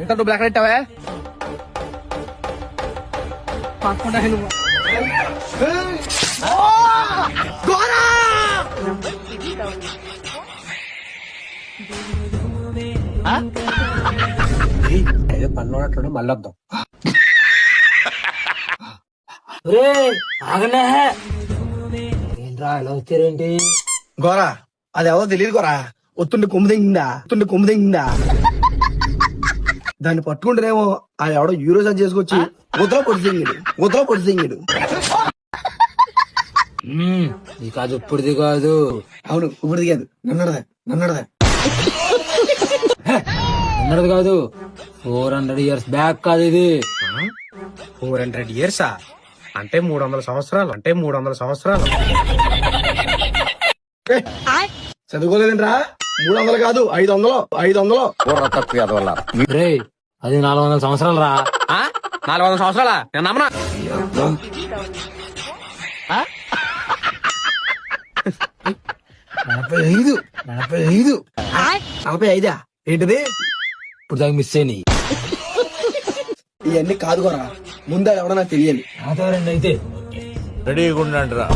ఇంత డబ్బులు ఎక్కడ పెట్టావా? పక్కకుండా నువ్వు ఏదో పనులు ఉన్నట్టు మళ్ళీ వద్దాం. ఆగనే ఏంట్రా ఇలా వచ్చారేంటి? గోరా అది ఎవరో తెలియదు గోరా. ఒత్తుండి కొమ్ము దింగిందా దాన్ని పట్టుకుంటేనేమో ఆ ఎవడో యూరో సర్జ్ చేసుకొచ్చి ఉదరా పొడి దింగిడు. ఇది కాదు ఇప్పుడుది కాదు. అవును ఇప్పుడు కాదు నన్నడదా అన్నది కాదు 400 years బ్యాక్ కాదు ఇది. 400 years అంటే 300 సంవత్సరాలు. చదువుకోలేదంట్రా. 300 కాదు 500. రే అది 400 సంవత్సరాలు రా. 400 సంవత్సరాలా? నేను నమ్మనా. 45 ఏంటిది? ఇప్పుడు దాకా మిస్ అయినాయి. ఇవన్నీ కాదు గోరా. ముందు ఎవడో నాకు తెలియాలి. రెండు అయితే రెడీగా ఉండండి రా.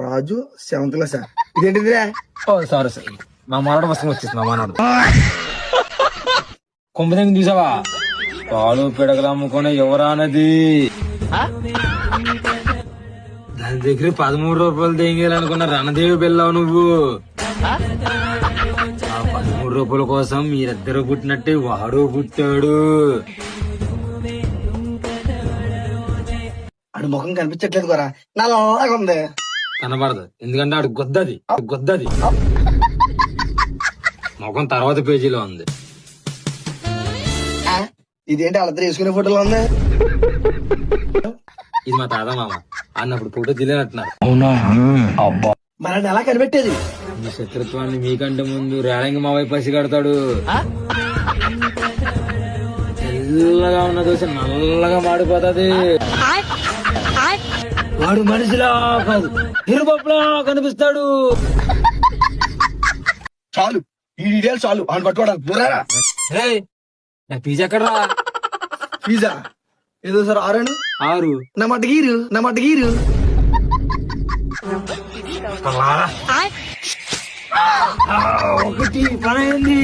రాజు 7th క్లాస్. ఇదేంటిది? సారీ సార్ మా మనోడు వస్తుంది వచ్చేసి మా మనోడు కొంపదం చూసావా? పాలు పిడకలు అమ్ముకునే యువరానది. దాని దగ్గర 13 రూపాయలు తెంగేయాలనుకున్న రణదేవి బెల్లావు నువ్వు. ఆ 13 రూపాయల కోసం మీరిద్దరు పుట్టినట్టే వాడు పుట్టాడు. ఆడు ముఖం కనిపించట్లేదు గోరా. నల్లగా ఉంది. కనబడదు ఎందుకంటే ఆడు గొద్దది ముఖం తర్వాత పేజీలో ఉంది. ఇదేంటి వాళ్ళిద్దరు వేసుకునే ఫోటోలో ఉంది? ఇది మా తాత మామ అన్నప్పుడు ఫోటో తెలియనట్టున్నారు. మరి అది ఎలా కనిపెట్టేది? మీ శత్రుత్వాన్ని మీకంటే ముందు రేలంగి మా వైపు పసి కడతాడు. తెల్లగా ఉన్న దోశ నల్లగా మాడిపోతుంది. వాడు మనిషిలా కాదు ఎరుపప్పులా కనిపిస్తాడు. చాలు ఈ డీటెయిల్స్ చాలు అని పట్టుకోవడానికి. దూరారా నా పిజ్జా ఎక్కడరా? పిజ్జా ఏదో సార్ 6 నా మట్టగీరు ఒకటి పనైంది.